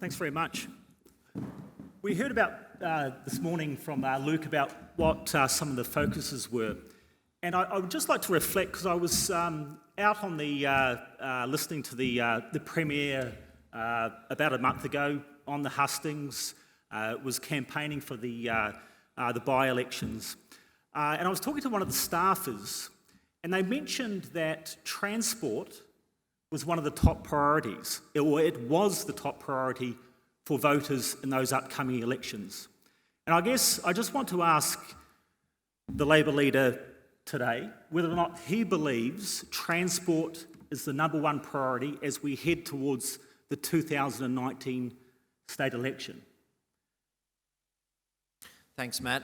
Thanks very much. We heard about this morning from Luke about what some of the focuses were. And I would just like to reflect, because I was out on the listening to the Premier about a month ago on the hustings, was campaigning for the by-elections. And I was talking to one of the staffers, and they mentioned that transport was one of the top priorities, or it was the top priority for voters in those upcoming elections. And I guess I just want to ask the Labor leader today whether or not he believes transport is the number one priority as we head towards the 2019 state election. Thanks, Matt.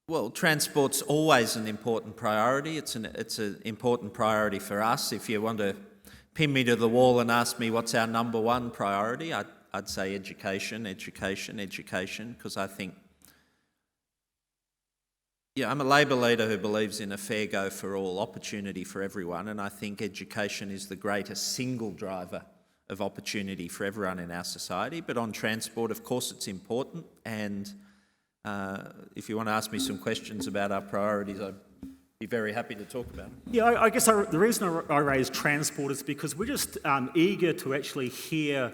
Well, transport's always an important priority. It's an important priority for us. If you want to pin me to the wall and ask me what's our number one priority, I'd say education, because I think, I'm a Labor leader who believes in a fair go for all, opportunity for everyone, and I think education is the greatest single driver of opportunity for everyone in our society. But on transport, of course, it's important, and if you want to ask me some questions about our priorities, I'd be very happy to talk about it. Yeah, I guess the reason I raise transport is because we're just eager to actually hear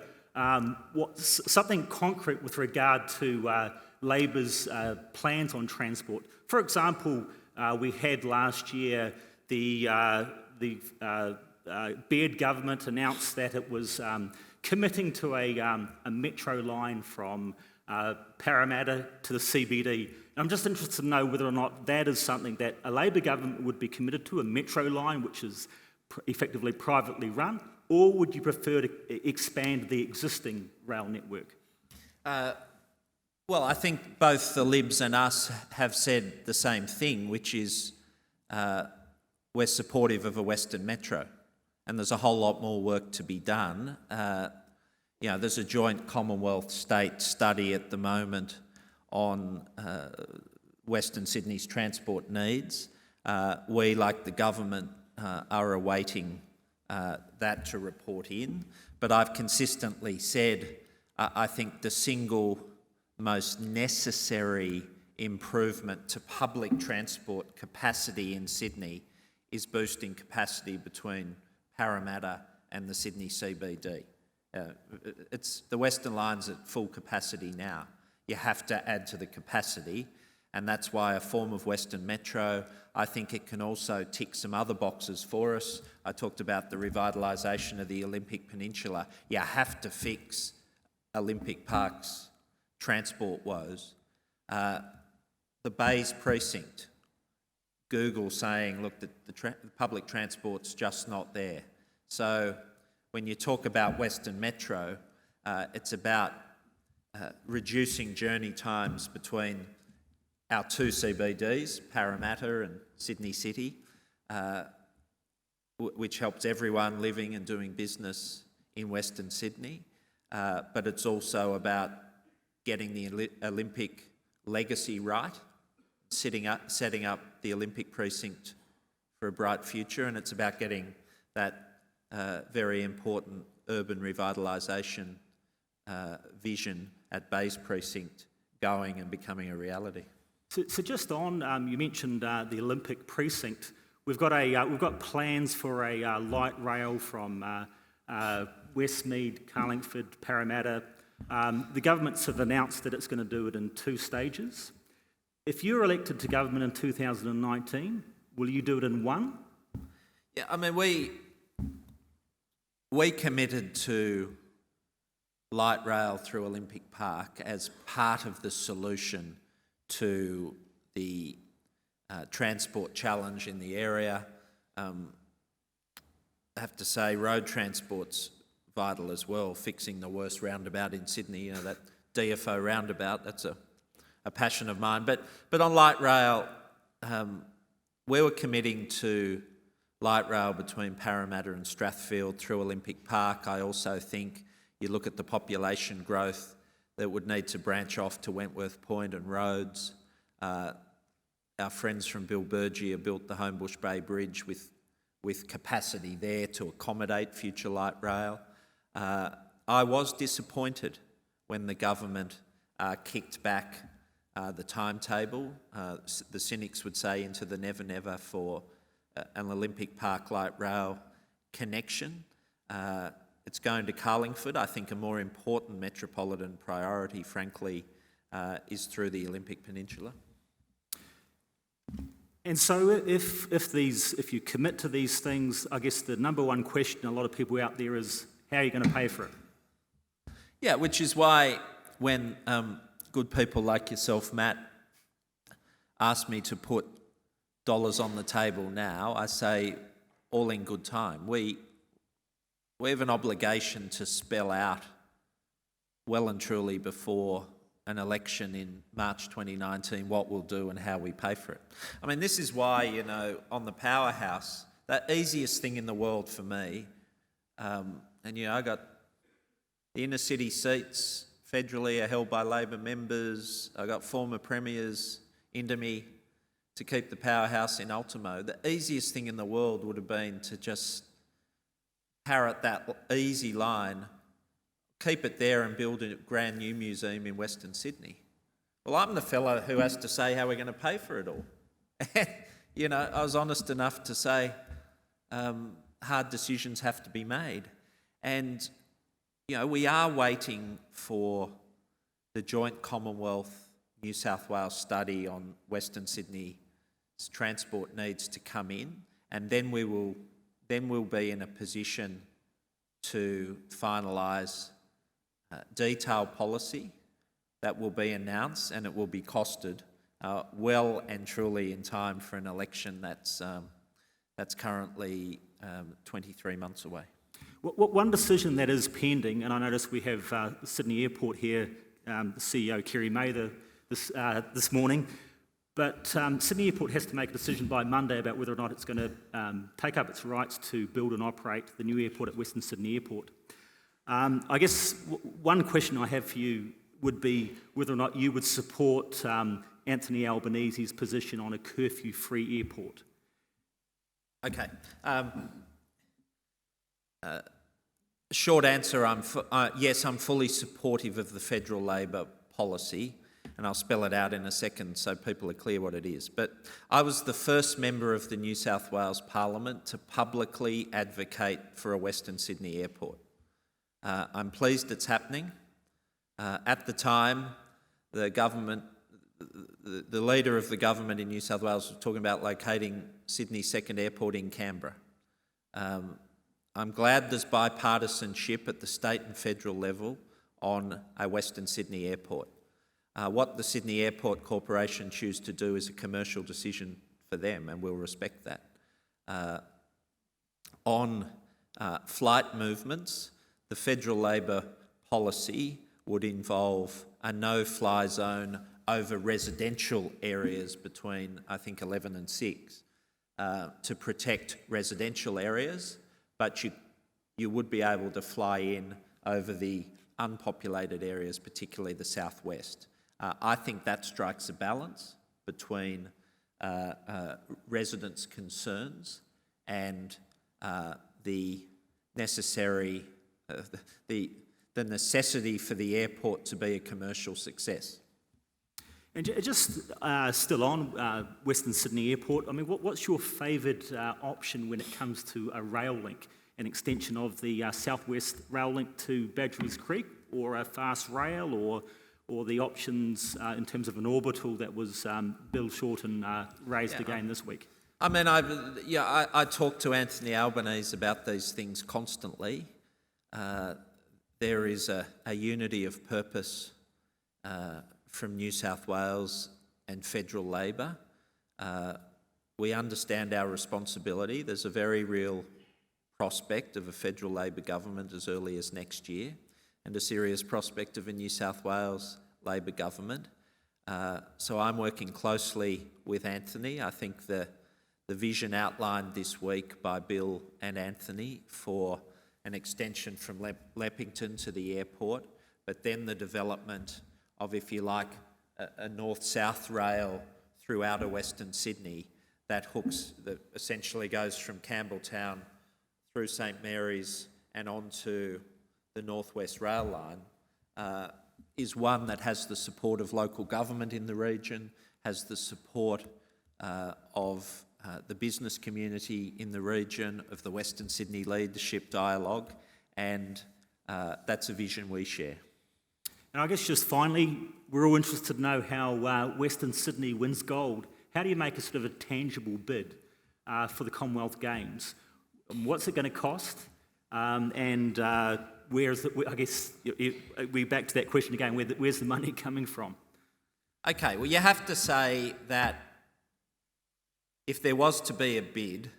something concrete with regard to Labor's plans on transport. For example, we had last year the Baird government announced that it was committing to a metro line from Parramatta to the CBD. And I'm just interested to know whether or not that is something that a Labor government would be committed to, a metro line which is effectively privately run, or would you prefer to expand the existing rail network? Well, I think both the Libs and us have said the same thing, which is we're supportive of a Western Metro, and there's a whole lot more work to be done. There's a joint Commonwealth state study at the moment on Western Sydney's transport needs. We, like the government, are awaiting that to report in. But I've consistently said I think the single most necessary improvement to public transport capacity in Sydney is boosting capacity between Parramatta and the Sydney CBD. The Western Line's at full capacity now. You have to add to the capacity, and that's why a form of Western Metro, I think it can also tick some other boxes for us. I talked about the revitalisation of the Olympic Peninsula. You have to fix Olympic Park's transport woes. The Bays precinct, Google saying, look, the public transport's just not there. So when you talk about Western Metro, it's about reducing journey times between our two CBDs, Parramatta and Sydney City, which helps everyone living and doing business in Western Sydney. But it's also about getting the Olympic legacy right, setting up the Olympic precinct for a bright future, and it's about getting that very important urban revitalisation vision at Bays Precinct going and becoming a reality. So just on, you mentioned the Olympic precinct. We've got plans for a light rail from Westmead, Carlingford, Parramatta. The governments have announced that it's going to do it in 2 stages. If you're elected to government in 2019, will you do it in 1? Yeah, I mean, we committed to light rail through Olympic Park as part of the solution to the transport challenge in the area. I have to say, road transport's vital as well, fixing the worst roundabout in Sydney, that DFO roundabout, that's a passion of mine. But on light rail, we were committing to light rail between Parramatta and Strathfield through Olympic Park. I also think you look at the population growth that would need to branch off to Wentworth Point and Rhodes. Our friends from Bilbergia built the Homebush Bay Bridge with capacity there to accommodate future light rail. I was disappointed when the government kicked back the timetable, the cynics would say, into the never never for an Olympic Park light rail connection. It's going to Carlingford. I think a more important metropolitan priority, frankly, is through the Olympic Peninsula. And so if you commit to these things, I guess the number one question a lot of people out there is, how are you going to pay for it? Yeah, which is why when good people like yourself, Matt, ask me to put dollars on the table now, I say all in good time. We have an obligation to spell out well and truly before an election in March 2019 what we'll do and how we pay for it. I mean, this is why, on the powerhouse, the easiest thing in the world for me, I got the inner city seats federally are held by Labor members. I got former premiers into me to keep the powerhouse in Ultimo. The easiest thing in the world would have been to just parrot that easy line, keep it there and build a brand new museum in Western Sydney. Well, I'm the fellow who has to say how we're going to pay for it all. And, I was honest enough to say hard decisions have to be made. And, we are waiting for the joint Commonwealth New South Wales study on Western Sydney's transport needs to come in, and then we'll be in a position to finalise detailed policy that will be announced, and it will be costed well and truly in time for an election that's currently 23 months away. One decision that is pending, and I notice we have Sydney Airport here, the CEO Kerry Mather this morning, but Sydney Airport has to make a decision by Monday about whether or not it's going to take up its rights to build and operate the new airport at Western Sydney Airport. I guess one question I have for you would be whether or not you would support Anthony Albanese's position on a curfew-free airport. Okay. Short answer, yes, I'm fully supportive of the federal Labor policy, and I'll spell it out in a second so people are clear what it is. But I was the first member of the New South Wales Parliament to publicly advocate for a Western Sydney airport. I'm pleased it's happening. At the time, the government, the leader of the government in New South Wales was talking about locating Sydney's second airport in Canberra. I'm glad there's bipartisanship at the state and federal level on a Western Sydney airport. What the Sydney Airport Corporation choose to do is a commercial decision for them, and we'll respect that. On flight movements, the federal Labor policy would involve a no-fly zone over residential areas between, I think, 11 and 6 to protect residential areas, but you would be able to fly in over the unpopulated areas, particularly the southwest. I think that strikes a balance between residents' concerns and the necessity for the airport to be a commercial success. And just still on Western Sydney Airport, I mean, what's your favoured option when it comes to a rail link, an extension of the southwest rail link to Badgerys Creek, or a fast rail, or the options in terms of an orbital that was Bill Shorten raised again this week? I mean, I talk to Anthony Albanese about these things constantly. There is a unity of purpose from New South Wales and federal Labor. We understand our responsibility. There's a very real prospect of a federal Labor government as early as next year, and a serious prospect of a New South Wales Labor government. So I'm working closely with Anthony. I think the vision outlined this week by Bill and Anthony for an extension from Leppington to the airport, but then the development of, if you like, a north-south rail through outer Western Sydney that essentially goes from Campbelltown through St Mary's and onto the North West Rail Line, is one that has the support of local government in the region, has the support of the business community in the region, of the Western Sydney Leadership Dialogue, and that's a vision we share. And I guess just finally, we're all interested to know how Western Sydney wins gold. How do you make a sort of a tangible bid for the Commonwealth Games? What's it going to cost? And where's the, I guess we're back to that question again, where's the money coming from? Okay, well, you have to say that if there was to be a bid,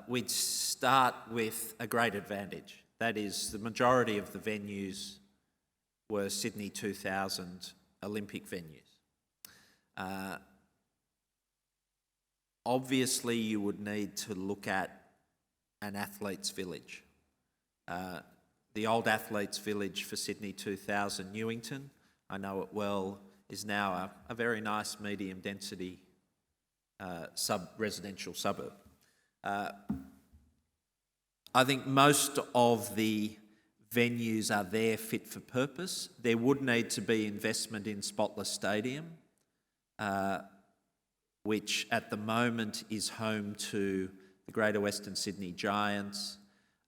we'd start with a great advantage. That is, the majority of the venues were Sydney 2000 Olympic venues. Obviously, you would need to look at an athletes' village. The old athletes' village for Sydney 2000 Newington, I know it well, is now a very nice medium density residential suburb. I think most of the venues are there fit for purpose. There would need to be investment in Spotless Stadium, which at the moment is home to the Greater Western Sydney Giants,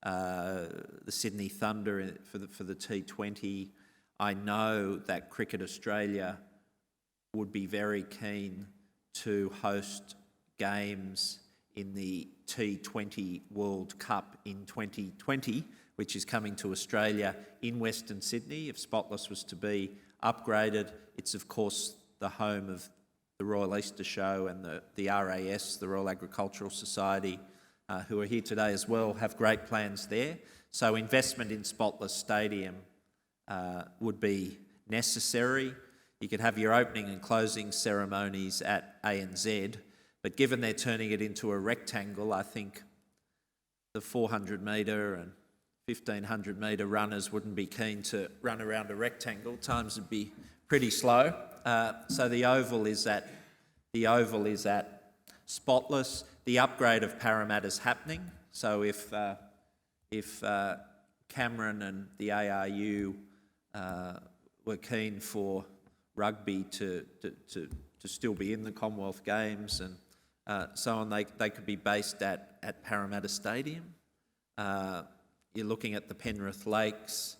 the Sydney Thunder for the T20. I know that Cricket Australia would be very keen to host games in the T20 World Cup in 2020, which is coming to Australia in Western Sydney. If Spotless was to be upgraded, it's of course the home of the Royal Easter Show, and the RAS, the Royal Agricultural Society, who are here today as well, have great plans there. So investment in Spotless Stadium would be necessary. You could have your opening and closing ceremonies at ANZ, but given they're turning it into a rectangle, I think the 400 metre and 1500 metre runners wouldn't be keen to run around a rectangle. Times would be pretty slow. So the oval is at Spotless. The upgrade of Parramatta's happening. So if Cameron and the ARU were keen for rugby to still be in the Commonwealth Games and so on, they could be based at Parramatta Stadium. You're looking at the Penrith Lakes.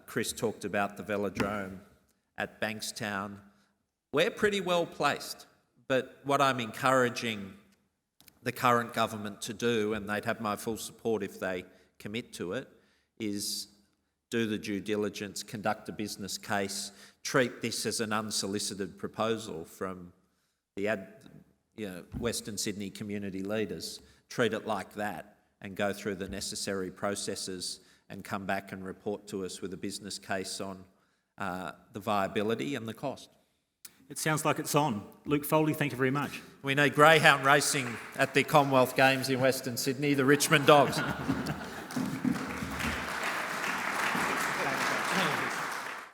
Chris talked about the velodrome at Bankstown. We're pretty well placed, but what I'm encouraging the current government to do, and they'd have my full support if they commit to it, is do the due diligence, conduct a business case, treat this as an unsolicited proposal from the Western Sydney community leaders, treat it like that and go through the necessary processes and come back and report to us with a business case on the viability and the cost. It sounds like it's on. Luke Foley, thank you very much. We need greyhound racing at the Commonwealth Games in Western Sydney, the Richmond Dogs.